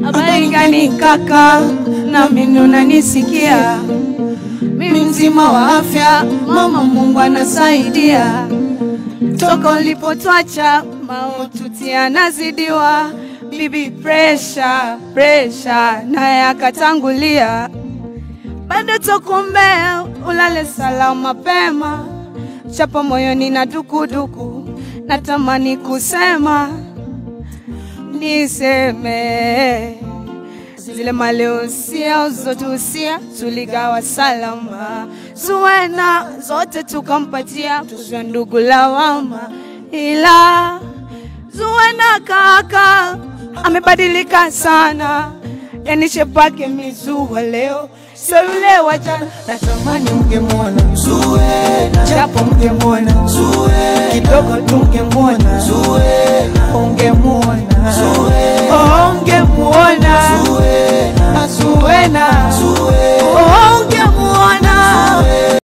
habari gani kaka, na mimi unanisikia? Mimi mzima wa afya, mama Mungu anasaidia. Toka ulipotuacha mauti yanazidiwa, bibi pressure naye akatangulia. Bado tukuombea ulale salama mapema, chapa moyoni na dukuduku, natamani kusema niseme zile maleusia uzotusia tuligawa salama, Zuena zote tukampatia, tuzwe ndugu lawama. Ila Zuena kaka amebadilika sana, yani shepake mizuwa leo sio yule wa jana. Natamani ungemwona Zuena, japo ungemwona Zuena, kidogo tungemwona Zuena, ungemwona Zuena,